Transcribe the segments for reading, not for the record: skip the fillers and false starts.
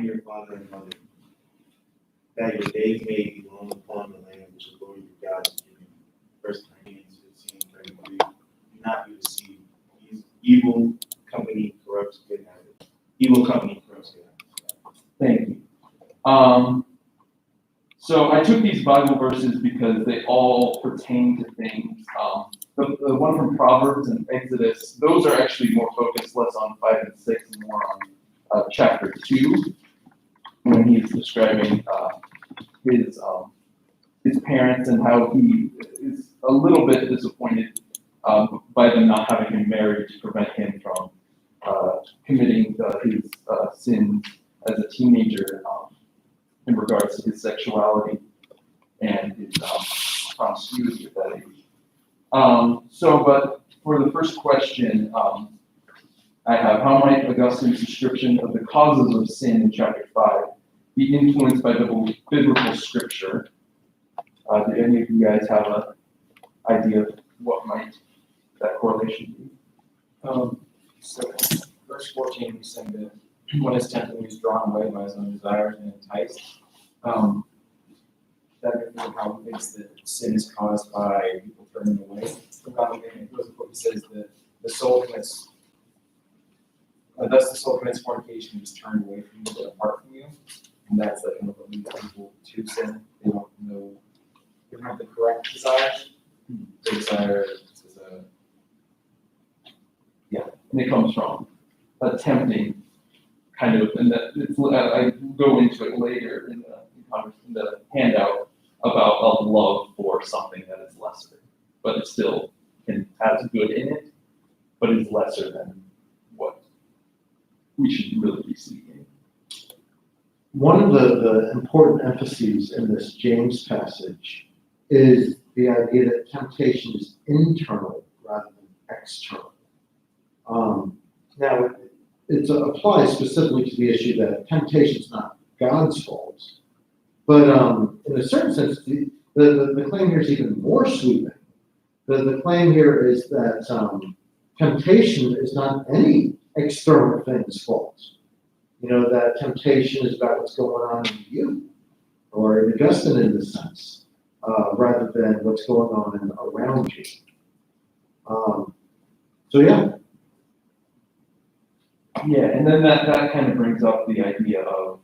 your father and mother, that your days may be long upon the land which the Lord your God is giving you. Verse 98 to 33. Do not be deceived. Evil company corrupts good habits. Evil company corrupts good habits. Thank you. So I took these Bible verses because they all pertain to things. The one from Proverbs and Exodus, those are actually more focused, less on 5 and 6, and more on chapter 2, when he's describing his parents and how he is a little bit disappointed by them not having him married to prevent him from committing his sins as a teenager in regards to his sexuality and his promiscuity at that age. But for the first question, I have, how might Augustine's description of the causes of sin in chapter 5 be influenced by biblical scripture? Do any of you guys have an idea of what might that correlation be? So verse 14, we said that when is tempted, he is drawn away by his own desires and enticed. That makes me probably thinks that sin is caused by people turning away from God. And it goes with what he says that the soul commits, thus the soul commits fornication, is turned away from you, but apart from you. And that's like what leads people to sin. They don't know, they don't have the correct desire. They desire is a And it comes from attempting kind of, and that it's, I go into it later in the handout about a love for something that is lesser, but it still has good in it, but is lesser than what we should really be seeking. One of the important emphases in this James passage is the idea that temptation is internal rather than external. Now, it applies specifically to the issue that temptation is not God's fault, but in a certain sense, the claim here is even more sweeping. The claim here is that temptation is not any external thing's fault. You know, that temptation is about what's going on in you, or in Augustine in this sense, rather than what's going on around you. So yeah. Yeah, and then that kind of brings up the idea of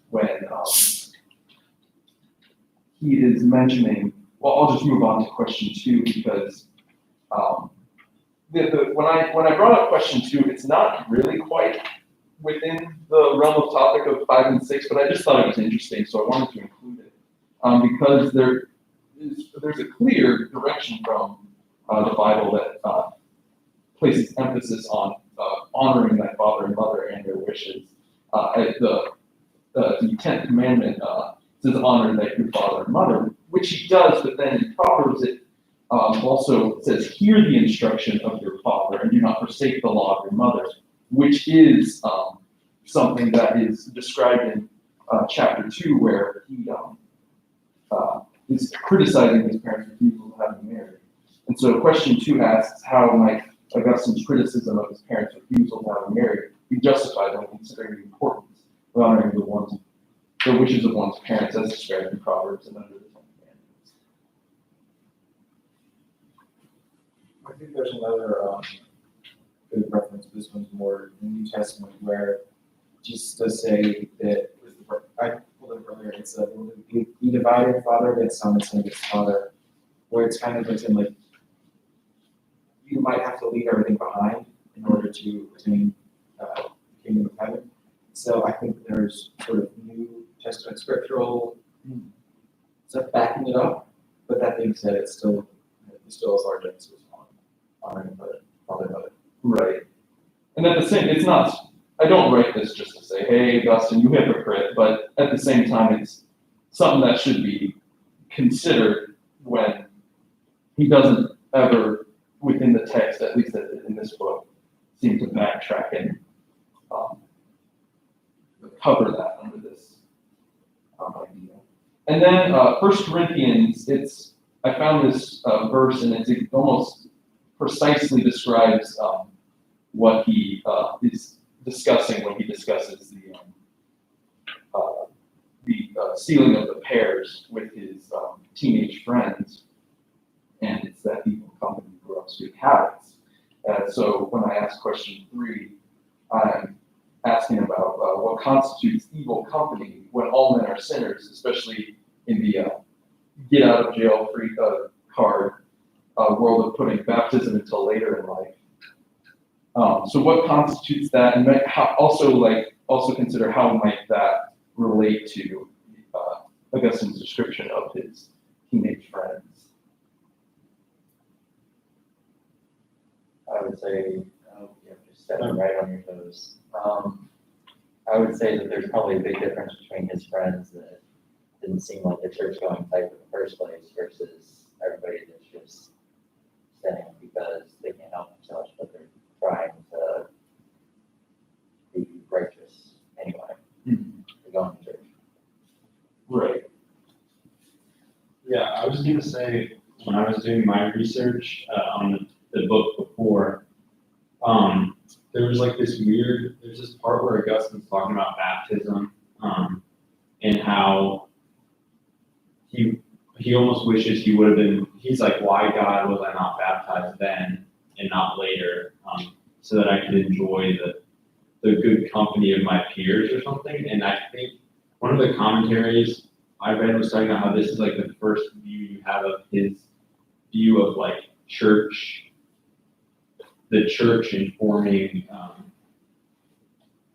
when he is mentioning, well, I'll just move on to question 2 because when I brought up question 2, it's not really quite within the realm of topic of 5 and 6, but I just thought it was interesting, so I wanted to include it because there's a clear direction from the Bible that places emphasis on honoring thy father and mother and their wishes. The 10th commandment says honor thy your father and mother, which he does, but then in Proverbs it also says hear the instruction of your father and do not forsake the law of your mother, which is something that is described in chapter 2 where he is criticizing his parents' refusal to have him married. And so question 2 asks, how might Augustine's criticism of his parents' refusal to have him married be justified when considering the importance of honoring the wishes of one's parents as described in Proverbs and under the 10 Commandments? I think there's another good reference. This one's more in the New Testament where Jesus does say that, I pulled it earlier, it's be divided father against son and son against father, where it's kind of like, you might have to leave everything behind in order to attain the kingdom of heaven. So I think there's sort of New Testament scriptural stuff backing it up, but that being said, it still has large emphasis on honoring father and mother. Right. And at the same, it's not, I don't write this just to say, hey, Augustine, you hypocrite, but at the same time, it's something that should be considered when he doesn't ever, within the text, at least in this book, seem to backtrack and cover that under this idea. And then 1 Corinthians, I found this verse and it almost precisely describes what he is discussing when he discusses stealing of the pears with his teenage friends, and it's that evil company grew up street habits. So when I ask question 3, I'm asking about what constitutes evil company when all men are sinners, especially in the get out of jail free card world of putting baptism until later in life. So what constitutes that, and also consider how might that relate to Augustine's description of his teenage friends. I would say, just stepping right on your toes. I would say that there's probably a big difference between his friends that didn't seem like a church-going type in the first place versus everybody that's just sinning because they can't help themselves, but they're trying to be righteous anyway. They're going to church. Right. Yeah, I was gonna say, when I was doing my research on the book before, there was like there's this part where Augustine's talking about baptism, and how he almost wishes he would have been, he's like, why God was I not baptized then and not later, so that I could enjoy the good company of my peers or something. And I think one of the commentaries I read was talking about how this is like the first view you have of his view of like the church informing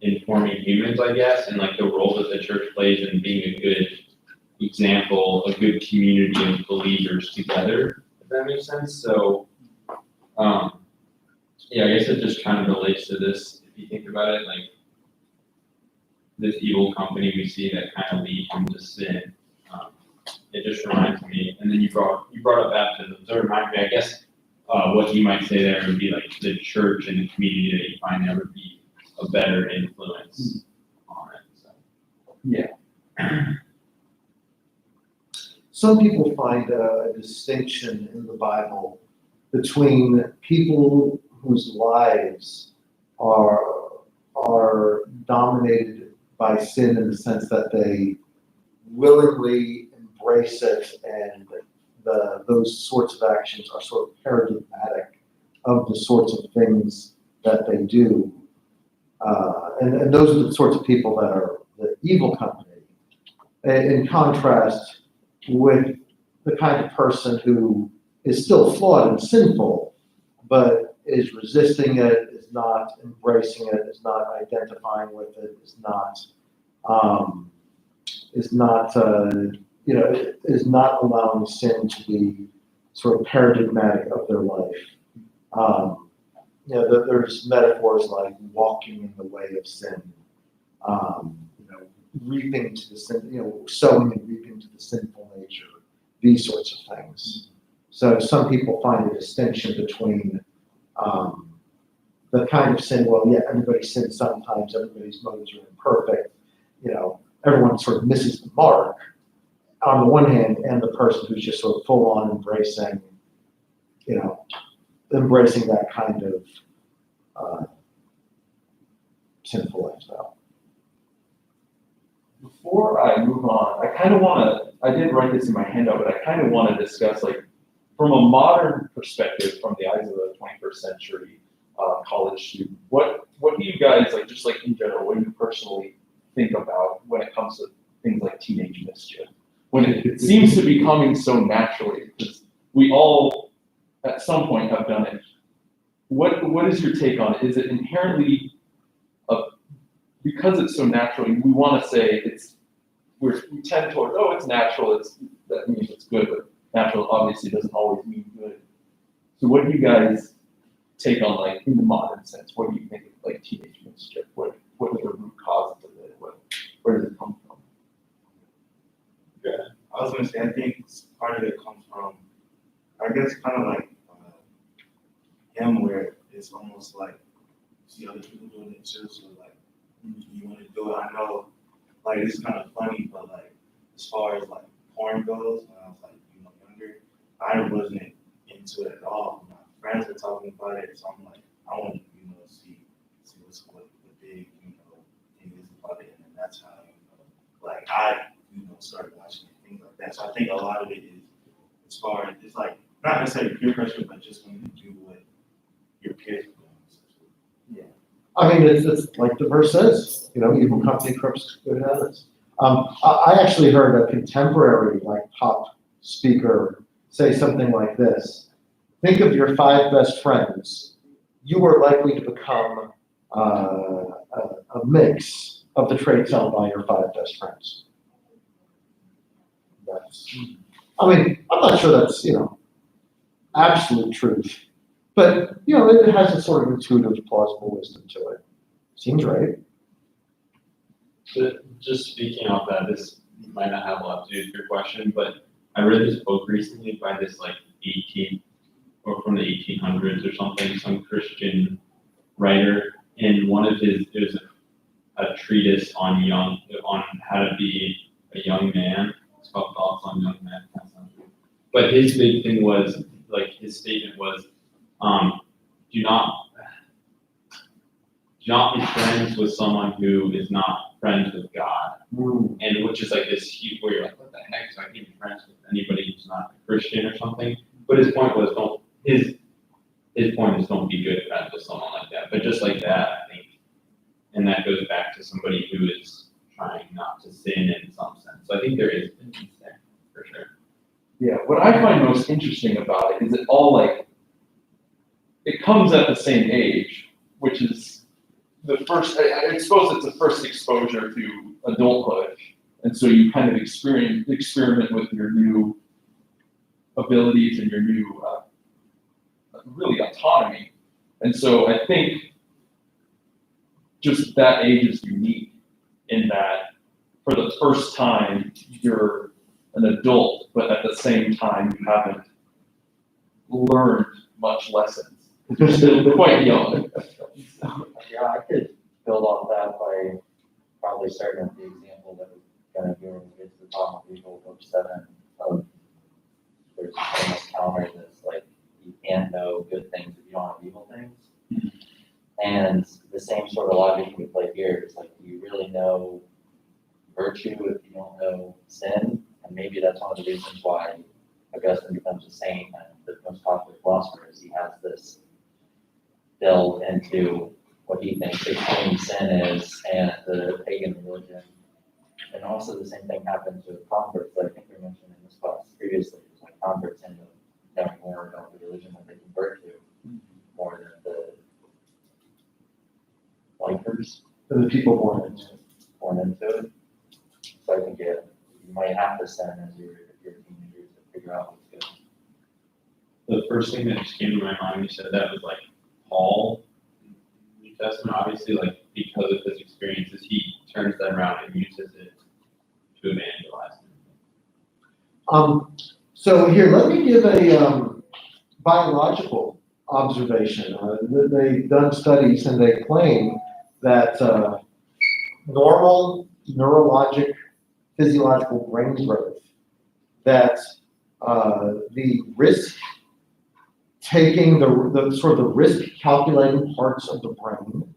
humans, I guess, and like the role that the church plays in being a good example, a good community of believers together, if that makes sense. So, yeah, I guess it just kind of relates to this, if you think about it, like this evil company we see that kind of leads into sin. It just reminds me, and then you brought up baptism, so it reminds me, I guess, what you might say there would be like the church and the community that you find there would be a better influence on it. So. Yeah. Some people find a distinction in the Bible between people whose lives are dominated by sin in the sense that they willingly embrace it, and those sorts of actions are sort of paradigmatic of the sorts of things that they do. And those are the sorts of people that are the evil company. In contrast with the kind of person who is still flawed and sinful, but is resisting it, is not embracing it, is not identifying with it, is not allowing sin to be sort of paradigmatic of their life. There's metaphors like walking in the way of sin, reaping to the sin, sowing and reaping to the sinful nature, these sorts of things. So some people find a distinction between the kind of sin, well, yeah, everybody sins sometimes, everybody's motives are imperfect, everyone sort of misses the mark on the one hand, and the person who's just sort of full on embracing that kind of sinful lifestyle. Before I move on, I didn't write this in my handout, but I kind of want to discuss, like, from a modern perspective, from the eyes of the 21st century college student, what do you guys, like, just like in general, what do you personally think about when it comes to things like teenage mischief? When it seems to be coming so naturally, because we all, at some point, have done it. What is your take on it? Is it inherently, because it's so natural, we want to say we tend towards, oh, it's natural, that means it's good, but natural obviously doesn't always mean good. So what do you guys take on, like, in the modern sense? What do you think of, like, teenage mischief? What are the root causes of it? Where does it come from? Yeah, I was gonna say, I think part of it comes from, I guess, kind of like him, where it's almost like you see other people doing it too, so like you want to do it. I know, like, it's kind of funny, but like as far as like porn goes, when I was like younger, I wasn't into it at all. My friends were talking about it, so I'm like, I want to see what the big thing is about it, and then that's how like I start watching it, things like that. So I think a lot of it is, as far as, it's like, not necessarily peer pressure, but just when you do what your peers are doing. I mean, it's like the verse says, evil company corrupts good habits. I actually heard a contemporary, like, pop speaker say something like this. Think of your 5 best friends. You are likely to become a mix of the traits held by your 5 best friends. I'm not sure that's, absolute truth, but, it has a sort of intuitive, plausible wisdom to it. Seems right. Just speaking off that, this might not have a lot to do with your question, but I read this book recently by this like from the 1800s or something, some Christian writer, and one of his, it was a treatise on how to be a young man. It's called Thoughts on Young Men. But his big thing was, like, his statement was, do not be friends with someone who is not friends with God. And which is like this huge, where you're like, what the heck? So I can't be friends with anybody who's not a Christian or something. But his point was, his point is don't be good friends with someone like that. But just like that, I think, and that goes back to somebody who is trying not to sin in some sense. So I think there is a peace there, for sure. Yeah, what I find most interesting about it is it all it comes at the same age, which is the first, I suppose it's the first exposure to adulthood. And so you kind of experiment with your new abilities and your new, really autonomy. And so I think just that age is unique in that for the first time you're an adult, but at the same time you haven't learned much lessons. You're still quite young. Yeah, I could build off that by probably starting with the example that we're going to hear when we get to the top of Evil, Book 7. There's a famous counter that's like, you can't know good things if you don't have evil things. And the same sort of logic we play here is like, do you really know virtue if you don't know sin? And maybe that's one of the reasons why Augustine becomes a saint and the most popular philosopher is he has this delve into what he thinks extreme sin is and the pagan religion. And also the same thing happens with converts that I think we mentioned in this class previously. It's like converts end up knowing more about the religion that they convert to more than the lifers. And the people born into it. So I think you might have to sin as you're teenagers to figure out what's good. The first thing that just came to my mind when you said that was like Paul in the New Testament, obviously, like because of his experiences, he turns that around and uses it to evangelize. So here, let me give a biological observation. They've done studies and they claim that normal neurologic physiological brain growth, that the risk taking the sort of the risk calculating parts of the brain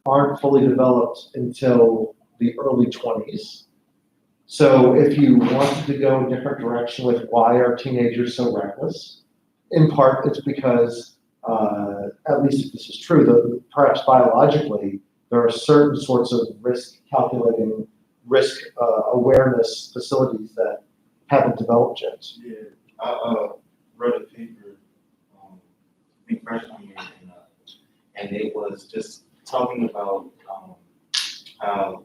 aren't fully developed until the early 20s. So if you wanted to go a different direction with why are teenagers so reckless, in part it's because, at least if this is true, perhaps biologically, there are certain sorts of risk calculating, risk awareness facilities that haven't developed yet. Yeah, I wrote a paper, I think freshman year, and it was just talking about how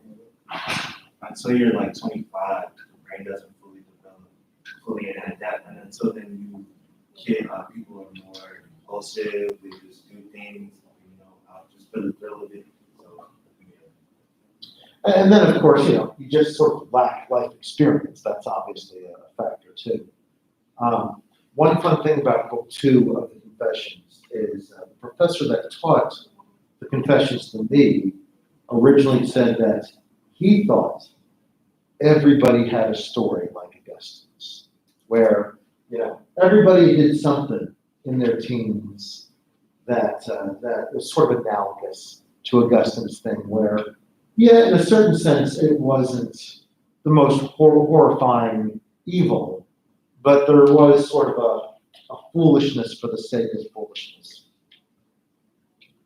until you're like 25, the brain doesn't fully develop, fully adapt, and until then people are more impulsive, they just do things, just for the thrill of it. So, yeah. And then, of course, you just sort of lack life experience. That's obviously a factor too. One fun thing about Book 2 of the Confessions is the professor that taught the Confessions to me originally said that he thought everybody had a story like Augustine's, where everybody did something in their teens that was sort of analogous to Augustine's thing, where, yeah, in a certain sense, it wasn't the most horrifying evil, but there was sort of a foolishness for the sake of foolishness.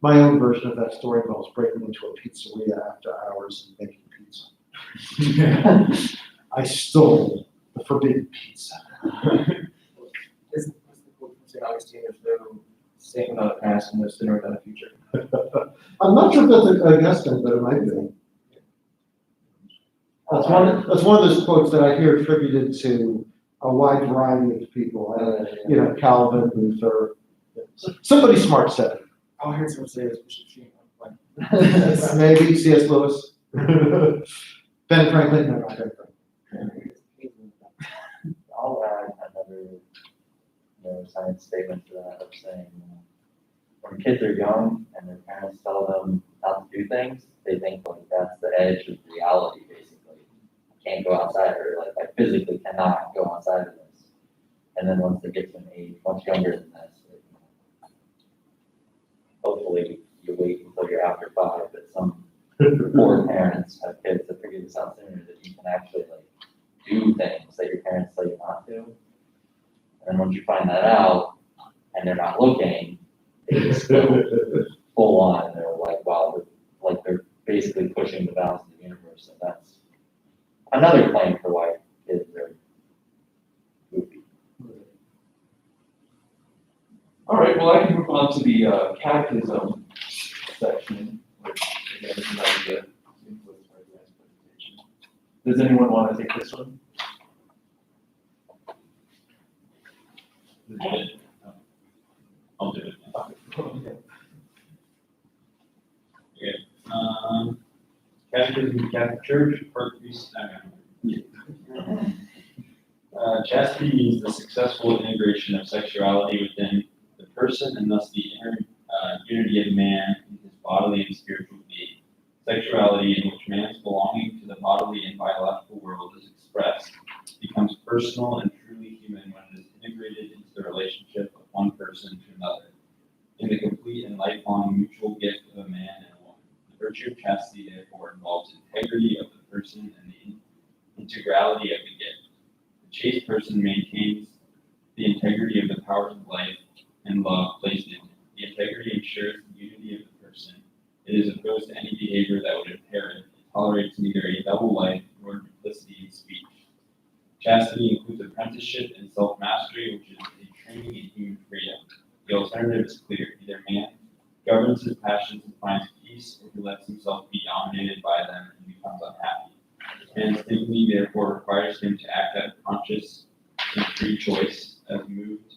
My own version of that story involves breaking into a pizzeria after hours and making pizza. I stole the forbidden pizza. Is the quote from St. Augustine, there's no sin without a past and no sinner without a future? I'm not sure if that's Augustine, but it might be. That's one of those quotes that I hear attributed to a wide variety of people. Calvin, Luther. Somebody smart said it. Oh, I heard someone say this, Bishop Sheen. Maybe C.S. Lewis. Ben Franklin. No, not Ben Franklin. I'll add another science statement to that of saying, when kids are young and their parents tell them not to do things, they think like that's the edge of reality, basically. I can't go outside, or like I physically cannot go outside of this. And then once they get to an age much younger than this, hopefully you wait until you're after 5, but some poor parents have kids that figure this out sooner, that you can actually like do things that your parents tell you not to. And once you find that out and they're not looking, they just go full on and they're like, wow, they're basically pushing the bounds of the universe. And that's another claim for why kids are goofy. All right, well, I can move on to the catechism section, which again is an idea influenced by the last presentation. Does anyone want to take this one? I'll do it. Okay. Catechism of the Catholic Church, Part 3. Chastity means the successful integration of sexuality within the person and thus the inner unity of man in his bodily and spiritual being. Sexuality, in which man's belonging to the bodily and biological world is expressed, becomes personal and truly human when it is integrated into the relationship of one person to another, in the complete and lifelong mutual gift of a man and a woman. The virtue of chastity, therefore, involves integrity of the person and the integrality of the gift. The chaste person maintains the integrity of the powers of life and love placed in him. The integrity ensures the unity of the person. It is opposed to any behavior that would impair it. It tolerates neither a double life nor duplicity in speech. Chastity includes apprenticeship and self-mastery, which is a training in human freedom. The alternative is clear. Either man governs his passions and finds peace, or he lets himself be dominated by them and becomes unhappy. Man's dignity therefore requires him to act out of conscious and free choice, as moved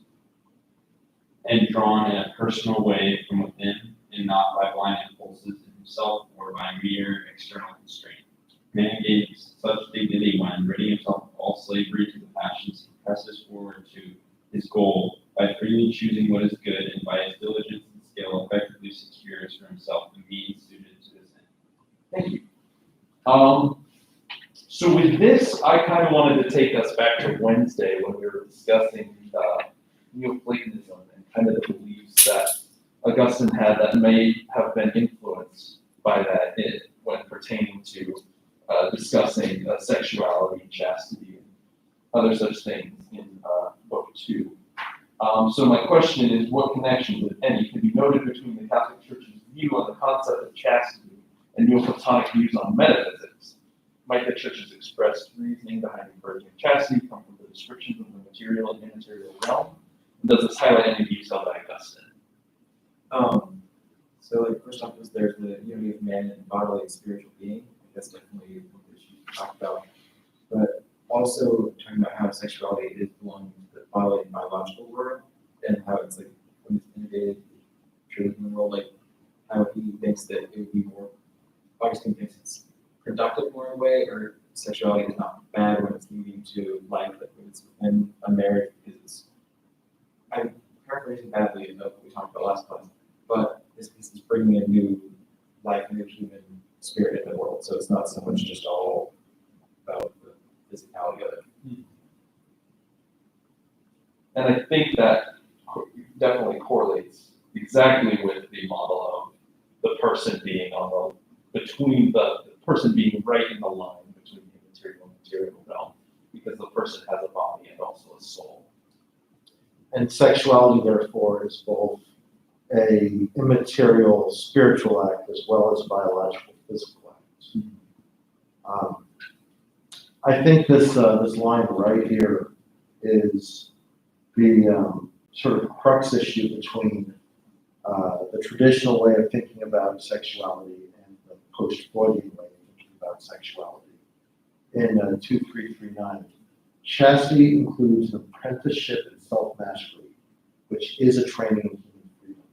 and drawn in a personal way from within, and not by blind impulses in himself or by mere external constraint. Man gains such dignity when, ridding himself of all slavery to the passions, he presses forward to his goal by freely choosing what is good, and by his diligence and skill effectively secures for himself the means suited to this end. Thank you. So with this, I kind of wanted to take us back to Wednesday when we were discussing Neoplatonism and kind of the beliefs that Augustine had that may have been influenced by that when pertaining to discussing sexuality, chastity, and other such things in Book 2. So my question is, what connections, if any, can be noted between the Catholic Church's view on the concept of chastity and Neoplatonic views on metaphysics? Might the Church's expressed reasoning behind encouraging chastity come from the descriptions of the material and immaterial realm? And does this highlight any views held by Augustine? So like first off, there's the unity of man and bodily and spiritual being. That's definitely one that you talked about. But also talking about how sexuality is belonging to the bodily and biological world, and how it's like when it's integrated truly in the world, like how he thinks that it would be more, Augustine thinks it's productive more in a way, or sexuality is not bad when it's leading to life, like when it's within a marriage, because I'm paraphrasing badly of what we talked about last class, but this is bringing a new life, a new human spirit in the world, so it's not so much just all about the physicality of it. And I think that definitely correlates exactly with the model of the person being on the, between the person being right in the line between the immaterial and material realm, because the person has a body and also a soul. And sexuality, therefore, is both a immaterial spiritual act as well as a biological physical act. I think this line right here is the sort of crux issue between the traditional way of thinking about sexuality and the post-Freudian way of thinking about sexuality. In 2339, chastity includes an apprenticeship in self-mastery, which is a training in human freedom.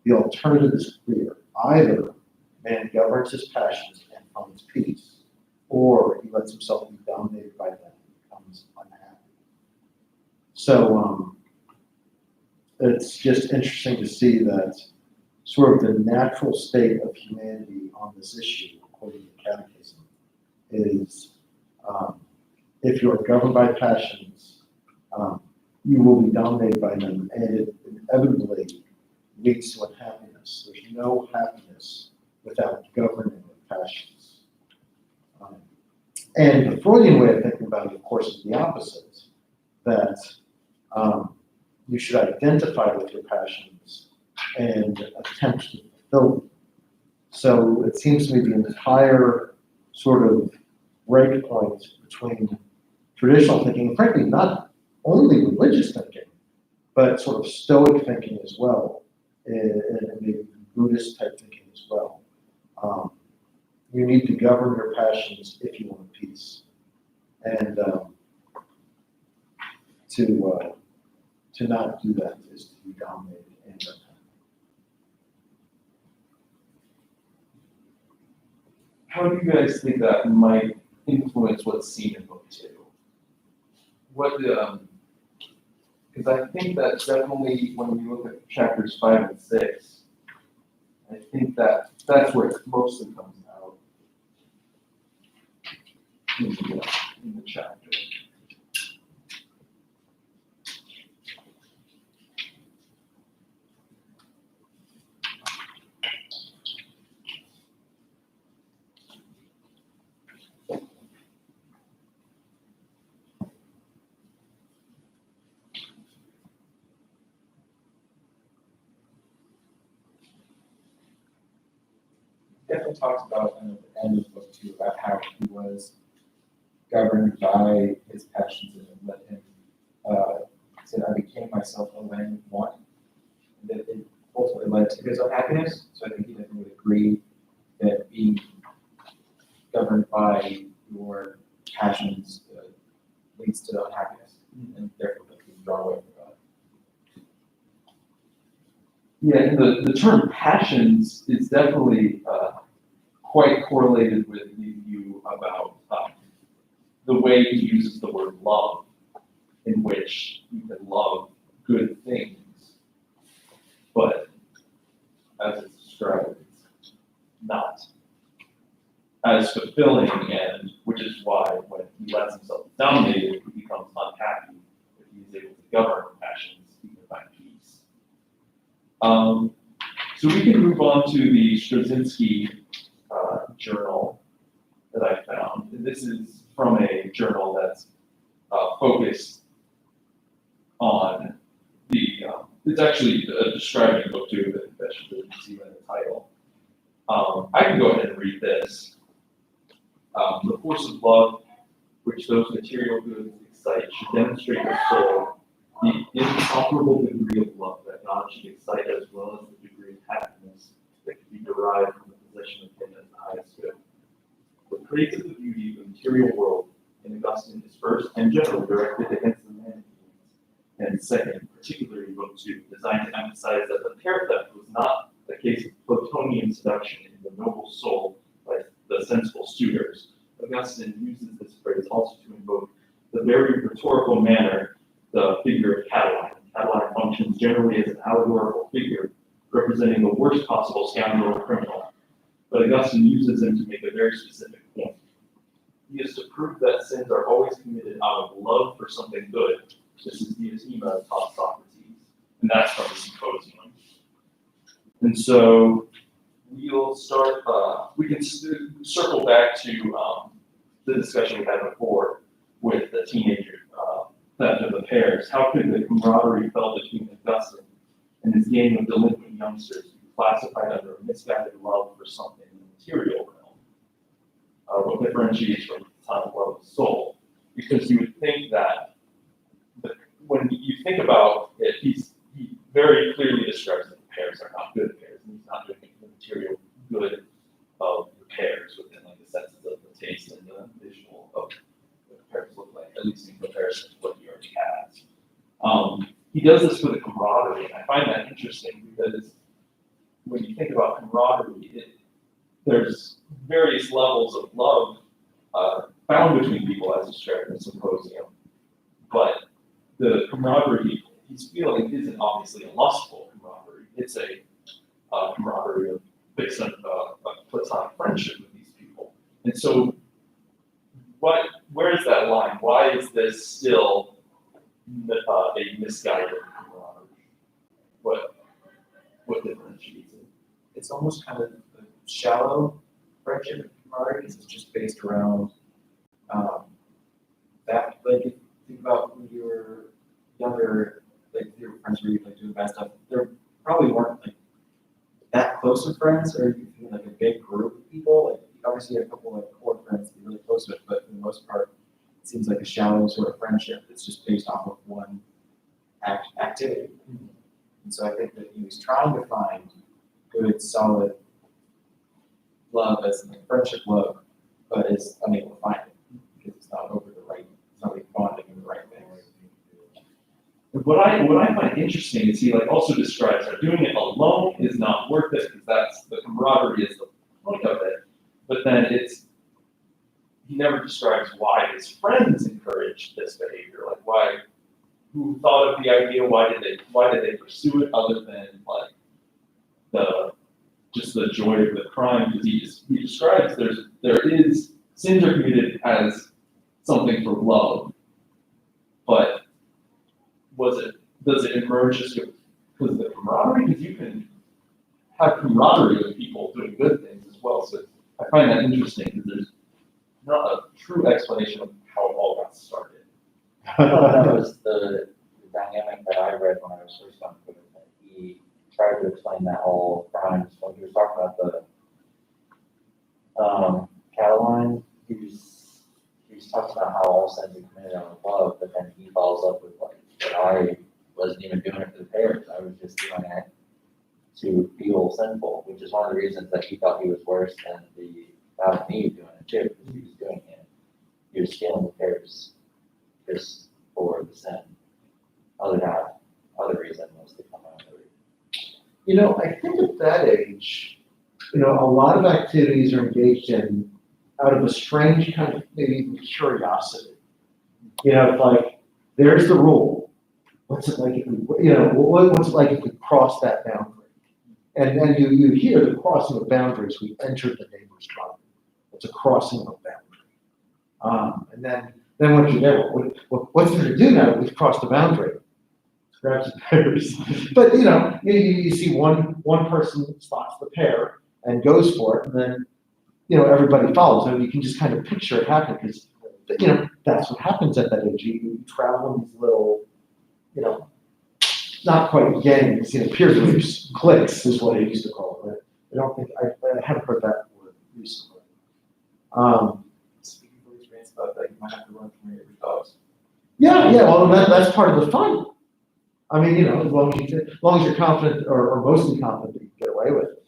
The alternative is clear. Either man governs his passions and finds peace, or he lets himself be dominated by them and becomes unhappy. So it's just interesting to see that sort of the natural state of humanity on this issue, according to Catechism, is if you are governed by passions, you will be dominated by them, and it inevitably leads to unhappiness. There's no happiness without governing the passions. And the Freudian way of thinking about it, of course, is the opposite, that you should identify with your passions and attempt to fulfill them. So it seems to me the entire sort of breakpoint between traditional thinking, and frankly, not only religious thinking, but sort of Stoic thinking as well, and maybe Buddhist type thinking as well. You need to govern your passions if you want peace, and to not do that is to be dominated and unhappy. How do you guys think that might influence what's seen in book 2? What, because I think that definitely when we look at chapters 5 and 6, I think that that's where it mostly comes out in the chapter. Definitely talks about at the end of book 2 about how he was governed by his passions and let him said, I became myself a land of one. And that it ultimately led to his unhappiness. So I think he definitely would agree that being governed by your passions leads to unhappiness, and therefore that you draw away from God. Yeah, and the term passions is definitely quite correlated with the view about the way he uses the word love, in which you can love good things, but as it's described, it's not as fulfilling, and which is why when he lets himself be dominated, he becomes unhappy. If he is able to govern passions, he can find peace. So we can move on to the Straczynski journal that I found. And this is from a journal that's focused on the, it's actually described in book 2, but that should really see by the title. I can go ahead and read this. The force of love, which those material goods excite, should demonstrate the soul the incomparable degree of love that God should excite, as well as the degree of happiness that can be derived from the possession of Him as the highest good. The praise of the beauty of the material world in Augustine is first and generally directed against the man, and second, particularly in book 2, designed to emphasize that the pair theft was not a case of Platonian seduction in the noble soul by the sensible suitors. Augustine uses this phrase also to invoke the very rhetorical manner the figure of Catiline. Catiline functions generally as an allegorical figure representing the worst possible scoundrel or criminal, but Augustine uses him to make a very specific point. He is to prove that sins are always committed out of love for something good. This is the Anathema taught Socrates, and that's from the Symposium. And so we'll start, we can circle back to the discussion we had before. with the teenager theft of the pears, how could the camaraderie felt between Augustine and his gang of delinquent youngsters be classified under a misguided love for something in the material realm? What differentiates from platonic love of soul? Because you would think that when you think about it, he very clearly describes that the pears are not good pears, and he's not doing the material good of the pears within like the senses of the taste and the visual of what the pears look like, at least in comparison to what he already has. He does this with a camaraderie, and I find that interesting because when you think about camaraderie, there's various levels of love found between people as described in the symposium, but the camaraderie he's feeling isn't obviously a lustful camaraderie. It's a camaraderie based on a platonic friendship with these people. And so, where is that line? Why is this still a misguided camaraderie? What differentiates it? It's almost kind of a shallow friendship and camaraderie because it's just based around that. Like, if you think about when you were younger, like your friends were like doing bad stuff, there probably weren't like that close of friends, or you feel like a big group of people. Like, you obviously have a couple like core friends that you're really close with, but for the most part, it seems like a shallow sort of friendship that's just based off of one activity. And so I think that he was trying to find good, solid love as like friendship love, but is unable to find it because it's not over the right, it's not like bonding in the right thing. What I find interesting is he like also describes that doing it alone is not worth it because that's the camaraderie is the point of it. But then he never describes why his friends encouraged this behavior. Like who thought of the idea? Why did they pursue it other than like just the joy of the crime? Because he describes there is sins are committed as something for love, but does it emerge just because of the camaraderie? Because you can have camaraderie with people doing good things as well. So I find that interesting because there's not a true explanation of how it all got started. I thought that was the dynamic that I read when I was first on Twitter. That he tried to explain that all crimes when he was talking about the Caroline. He was talking about how all sins are committed out of love, but then he follows up with like, but I wasn't even doing it for the pears. I was just doing it to feel sinful, which is one of the reasons that he thought he was worse than the Adam and Eve doing it too, because he was doing it. He was stealing the pears just for the sin. Other reason was to come out of it. You know, I think at that age, a lot of activities are engaged in out of a strange kind of maybe even curiosity. Like, there's the rule. What's it like if we, what's it like if we cross that boundary? And then you hear the crossing of boundaries. We entered the neighbor's property. It's a crossing of a boundary. And then once you're there, what's there to do now that we've crossed the boundary? Grab some pears. But you see one person spots the pear and goes for it, and then everybody follows. And you can just kind of picture it happening because that's what happens at that age. You travel in these little, not quite gangs, peer groups, cliques is what I used to call it. I don't think I haven't heard that word recently. Speaking for experience about that, you might have to run from your dogs. Yeah. Well, that's part of the fun. I mean, as long as you're confident or mostly confident that you can get away with it.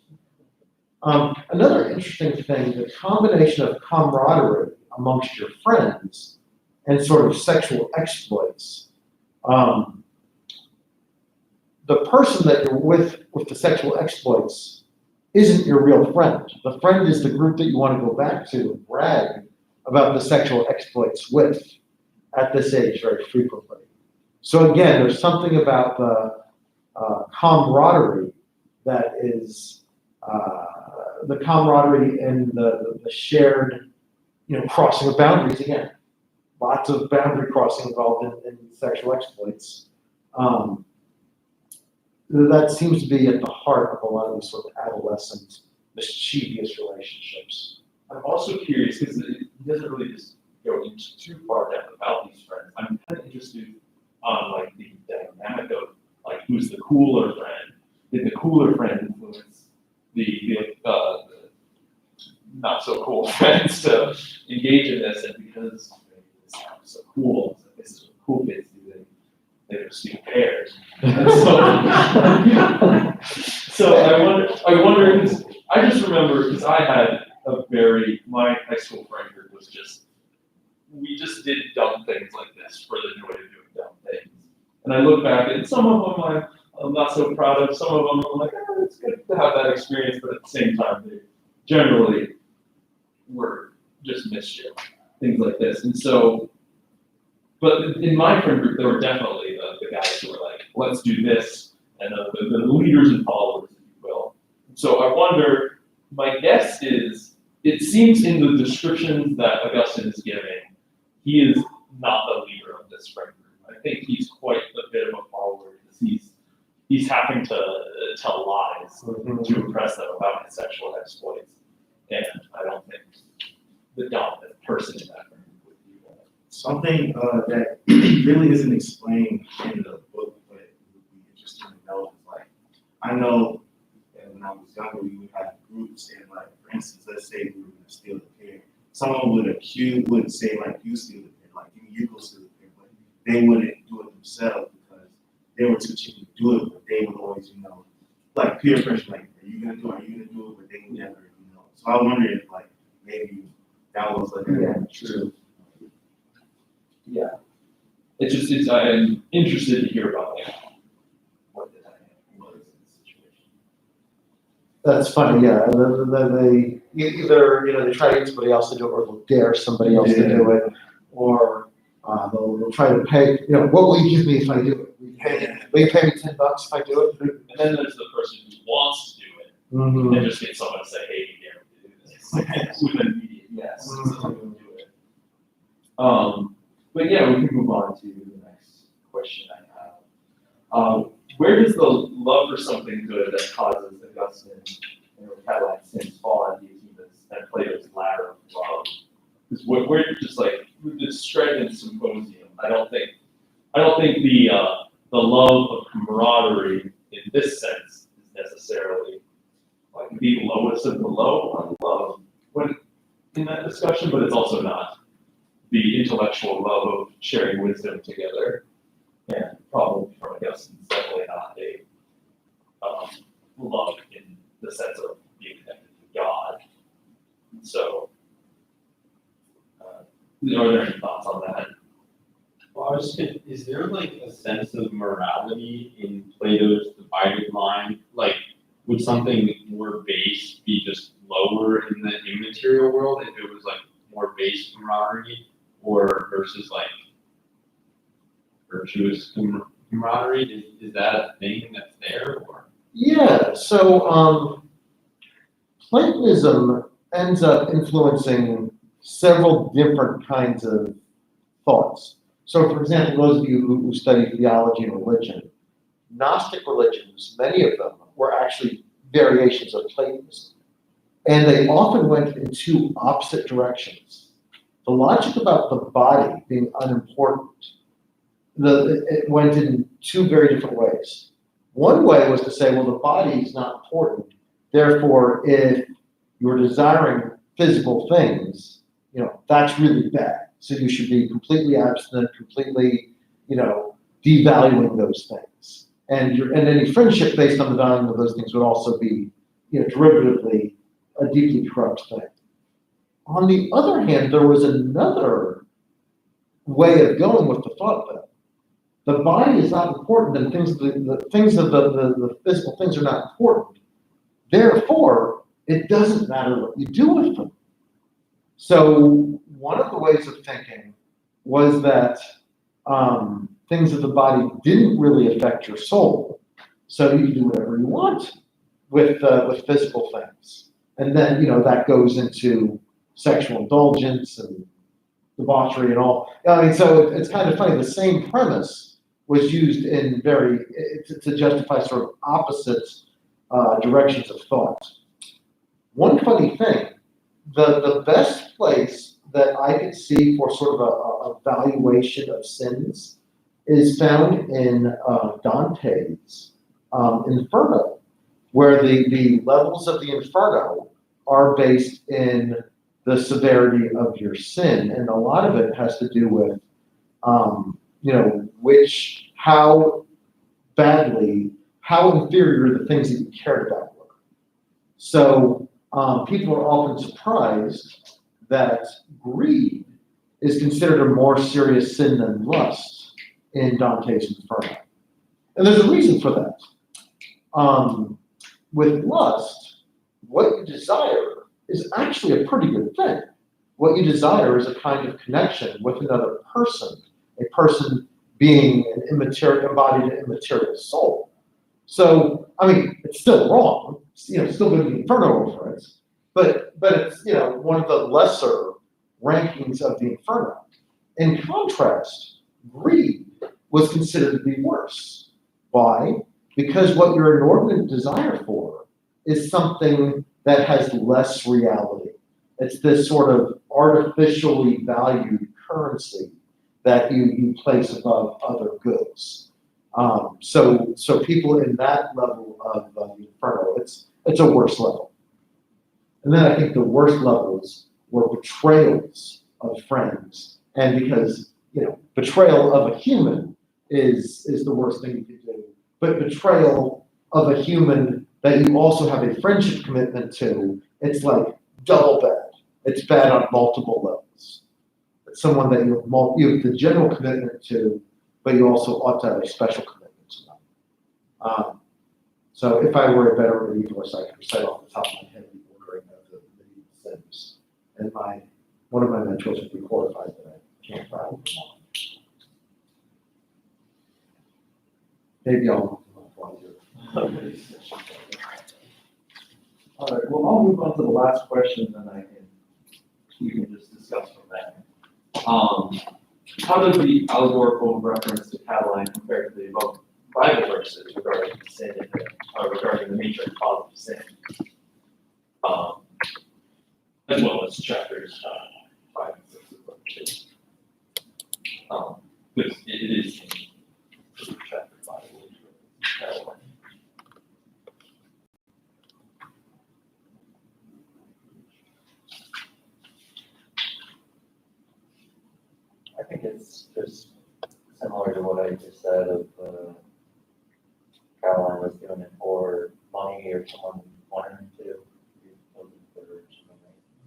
Another interesting thing, the combination of camaraderie amongst your friends and sort of sexual exploits. The person that you're with the sexual exploits isn't your real friend. The friend is the group that you want to go back to and brag about the sexual exploits with at this age very frequently. So again, there's something about the camaraderie that is the camaraderie and the shared, crossing of boundaries again. Lots of boundary crossing involved in sexual exploits. That seems to be at the heart of a lot of these sort of adolescent, mischievous relationships. I'm also curious because he doesn't really just go into too far depth about these friends. I'm kind of interested on like the dynamic of like who's the cooler friend. Did the cooler friend influence the not so cool friends to engage in this? And because this sounds so cool, this is what cool kids do. They pursue bears. And so I wonder, because I just remember, because I had my high school friend group was we just did dumb things like this for the joy of doing dumb things. And I look back, and some of them I'm not so proud of, some of them I'm like, oh, it's good to have that experience, but at the same time, they generally were just mischief, things like this. And so, but in my friend group, there were definitely the guys who were like, let's do this, and the leaders and followers, if you will. So I wonder, my guess is, it seems in the descriptions that Augustine is giving, he is not the leader of this friend group. I think he's quite a bit of a follower, because he's having to tell lies to impress them about his sexual exploits. And I don't think the dominant person in that friend group would do that. Something that really isn't explained in the book, but it would be interesting to know is like, I know that when I was younger, we would have groups, and like, for instance, let's say we were going to steal a pair. Someone would say like, you steal the pair, like you go steal the pair, but they wouldn't do it themselves because they were too cheap to do it, but they would always, like peer pressure, like, are you gonna do it, but they would never, So I wonder if like, maybe that was like, true. Yeah. I'm interested to hear about like, what the dynamic was in this situation. That's funny, yeah. They either they try to get somebody else to do it, or they'll dare somebody else to do it, or they'll try to pay. What will you give me if I do it? Will you pay me $10 if I do it? And then there's the person who wants to do it, Mm-hmm. and just get someone to say, hey, you dare me to do this, with an immediate yes, so they'll do it. But yeah, we can move on to the next question I have. Where does the love for something good that causes Augustine and Catalan sins fall on Diogenes and Plato's ladder of love? Because we're just like with this Stratton Symposium, I don't think the love of camaraderie in this sense is necessarily like the lowest of the low on love when in that discussion, but it's also not the intellectual love of sharing wisdom together. And probably from Augustine, it's definitely not a love in the sense of being connected to God. So, are there any thoughts on that? Well, I was just gonna, is there like a sense of morality in Plato's divided line? Like, would something more base be just lower in the immaterial world if it was like more base camaraderie, or versus like virtuous camaraderie? Is that a thing that's there, or? Yeah. So Platonism ends up influencing several different kinds of thoughts. So, for example, those of you who study theology and religion, Gnostic religions, many of them were actually variations of Platonism. And they often went in two opposite directions. The logic about the body being unimportant, it went in two very different ways. One way was to say, well, the body is not important. Therefore, if you're desiring physical things, that's really bad. So you should be completely abstinent, completely, devaluing those things. And any friendship based on the valuing of those things would also be, derivatively a deeply corrupt thing. On the other hand, there was another way of going with the thought that the body is not important, and the things of the physical things are not important. Therefore, it doesn't matter what you do with them. So one of the ways of thinking was that things of the body didn't really affect your soul, so you can do whatever you want with physical things, and then that goes into sexual indulgence and debauchery and all. So it's kind of funny. The same premise was used in to justify sort of opposite directions of thought. One funny thing. The best place that I could see for sort of a valuation of sins is found in Dante's Inferno, where the levels of the Inferno are based in the severity of your sin, and a lot of it has to do with, how badly, how inferior the things that you cared about were. So people are often surprised that greed is considered a more serious sin than lust in Dante's Inferno. And there's a reason for that. With lust, what you desire is actually a pretty good thing. What you desire is a kind of connection with another person, a person being an embodied immaterial soul. So, I mean, it's still wrong. It's, still going to be Inferno over it, but it's, one of the lesser rankings of the Inferno. In contrast, greed was considered to be worse. Why? Because what your inordinate desire for is something that has less reality. It's this sort of artificially valued currency that you place above other goods. So people in that level of the Inferno, it's a worse level. And then I think the worst levels were betrayals of friends. And because, betrayal of a human is the worst thing you could do. But betrayal of a human that you also have a friendship commitment to, it's like double bad. It's bad on multiple levels. It's someone that you have the general commitment to, but you also ought to have a special commitment to them. So if I were a better medievalist, I could recite off the top of my head the ordering of the medieval sins. And one of my mentors would be horrified that I can't find them all. Maybe I'll All right, well, I'll move on to the last question, and we can just discuss from there. How does the allegorical reference to Cataline compare to the above Bible verses regarding sin, regarding the nature and cause of sin? As well as chapters 5 and 6 of the book 2. Because it is in chapter 5, Cataline. I think it's just similar to what I just said of Caroline was doing it for money or someone wanted him to.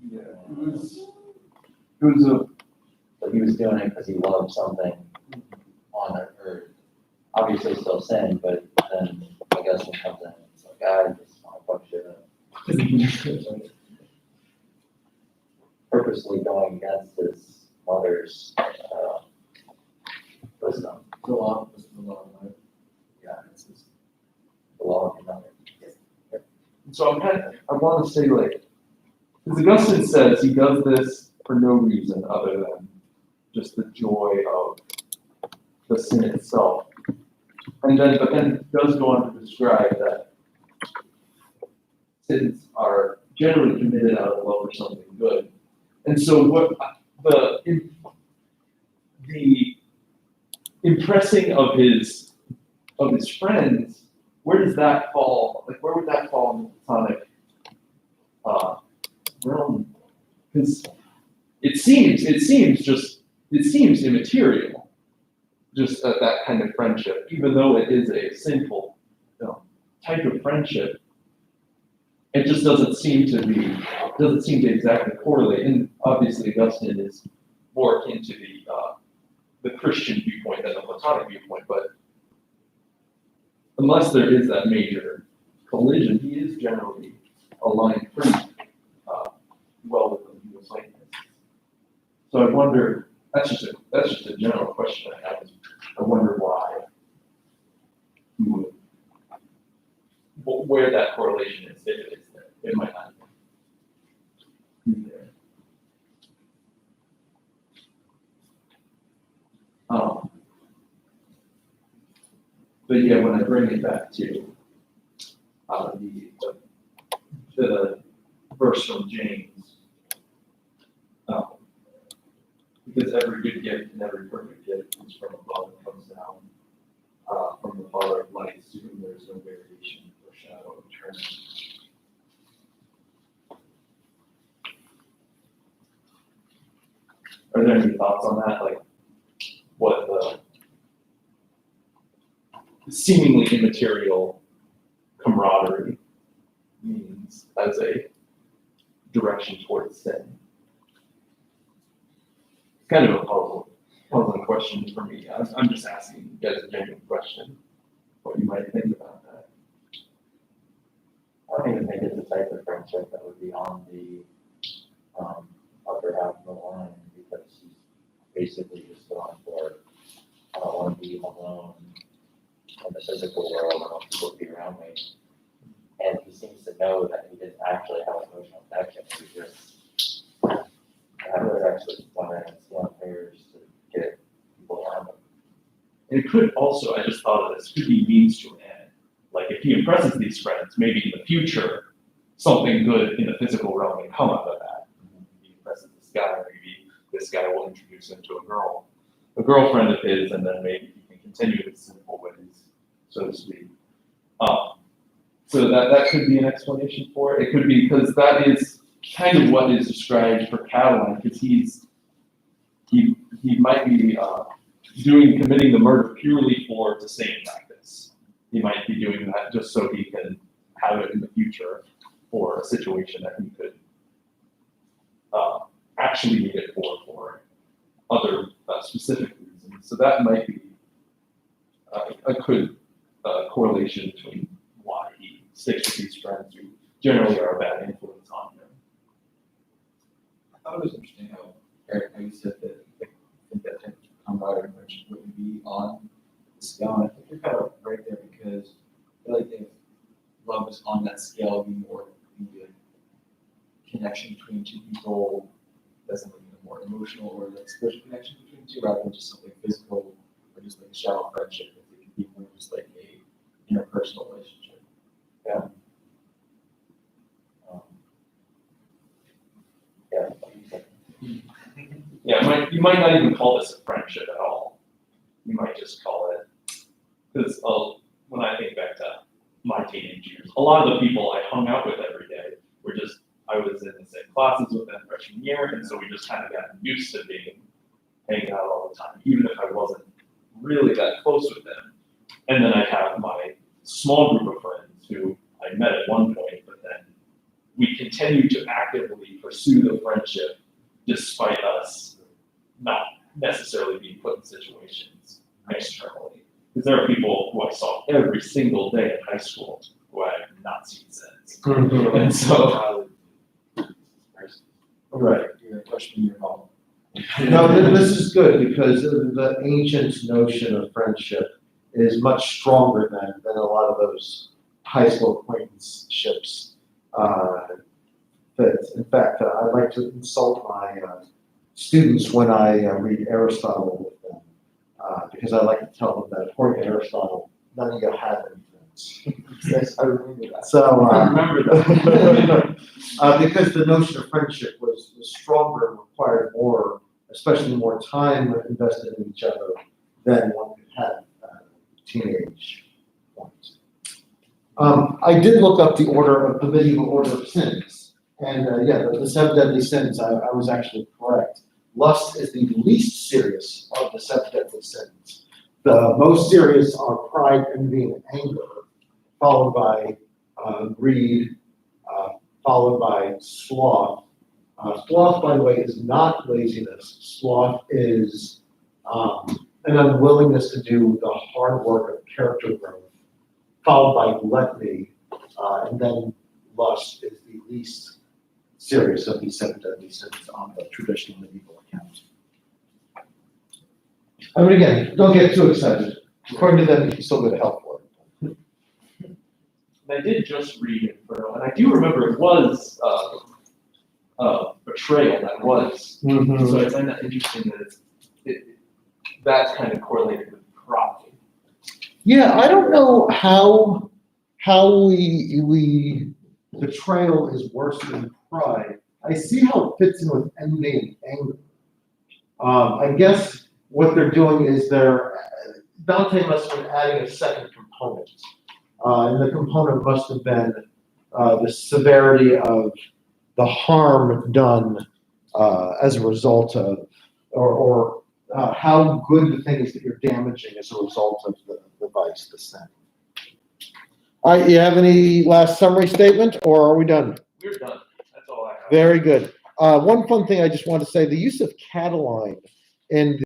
Yeah, it was But he was doing it because he loved something on it, or obviously still sin, but then Augustine comes in and it's like, I just want to fuck shit up. Purposely going against his mother's wisdom. The law, Yeah, it's just the law of your mother. So I want to say, like, because Augustine says he does this for no reason other than just the joy of the sin itself. But then does go on to describe that sins are generally committed out of love for something good. And so what the impressing of his friends, where does that fall? Like, where would that fall in the Platonic realm? Because it seems immaterial, just that kind of friendship, even though it is a sinful type of friendship. It just doesn't seem to exactly correlate. And obviously, Augustine is more akin to the Christian viewpoint than the Platonic viewpoint. But unless there is that major collision, he is generally aligned pretty well with the view of Platonists. So I wonder. That's just a general question I have. I wonder why you would. Where that correlation is, if it is there. It might not be there. But yeah, when I bring it back to the verse from James, because every good gift and every perfect gift is from above and comes down from the Father of lights, to whom there is no variation or shadow of turning. Are there any thoughts on that? Like what the seemingly immaterial camaraderie means as a direction towards sin? It's kind of a puzzling question for me. I'm just asking you guys a genuine question, what you might think about that. I don't even think it's a type of friendship that would be on the upper half of the line, because he's basically just going for, I don't want to be alone in the physical world, I want people to be around me. And he seems to know that he didn't actually have emotional connection, he just was actually wanting players to get people around him. And it could also, I just thought of this, could be means to an end. Like if he impresses these friends, maybe in the future, something good in the physical realm can come out of that. He impresses this guy, maybe this guy will introduce him to a girlfriend of his, and then maybe he can continue his sinful ways, so to speak. So that could be an explanation for it. It could be because that is kind of what is described for Catalan, because he might be committing the murder purely for the same practice. He might be doing that just so he can have it in the future for a situation that he could actually need it for other specific reasons. So that might be a good correlation between why he sticks with these friends who generally are a bad influence on him. I thought it was interesting how Eric, how you said that I think that type of camaraderie friendship wouldn't be on the scale. And I think you're kind of right there, because I feel like if love is on that scale, it'd be more the connection between two people, that's something more emotional or like spiritual connection between two, rather than just something physical or just like a shallow friendship. It could be more just like a interpersonal relationship. Yeah. Yeah, you might not even call this a friendship at all. You might just call it, because when I think back to my teenage years, a lot of the people I hung out with every day were just, I was in the same classes with them freshman year, and so we just kind of got used to hanging out all the time, even if I wasn't really that close with them. And then I have my small group of friends who I met at one point, but then we continue to actively pursue the friendship despite us not necessarily being put in situations externally. Because there are people who I saw every single day in high school who I have not seen since. Mm-hmm. And so, right. Your freshman year hall. No, this is good, because the ancient notion of friendship is much stronger than a lot of those high school acquaintanceships. That, in fact, I like to insult my students when I read Aristotle with them, because I like to tell them that according to Aristotle, none of you have any friends. Yes, I remember that. So, I remember that. because the notion of friendship was stronger and required more, especially more time invested in each other than one could have teenage points. I did look up the medieval order of sins. And the seven deadly sins, I was actually correct. Lust is the least serious of the seven deadly sins. The most serious are pride, envy, and anger, followed by greed, followed by sloth. Sloth, by the way, is not laziness. Sloth is an unwillingness to do the hard work of character growth, followed by gluttony, and then lust is the least serious of these seven deadly sins on the traditional medieval account. I mean, again, don't get too excited. According to them, you can still go to hell for it. And I did just read Inferno, and I do remember it was betrayal that was. Mm-hmm. So I find that interesting that that's kind of correlated with pride. Yeah, I don't know how we betrayal is worse than pride. I see how it fits in with envy and anger. I guess what they're doing is Dante must have been adding a second component. And the component must have been the severity of the harm done as a result of, or how good the thing is that you're damaging as a result of the vice, the sin. All right, you have any last summary statement, or are we done? We're done. That's all I have. Very good. One fun thing I just want to say, the use of Cataline in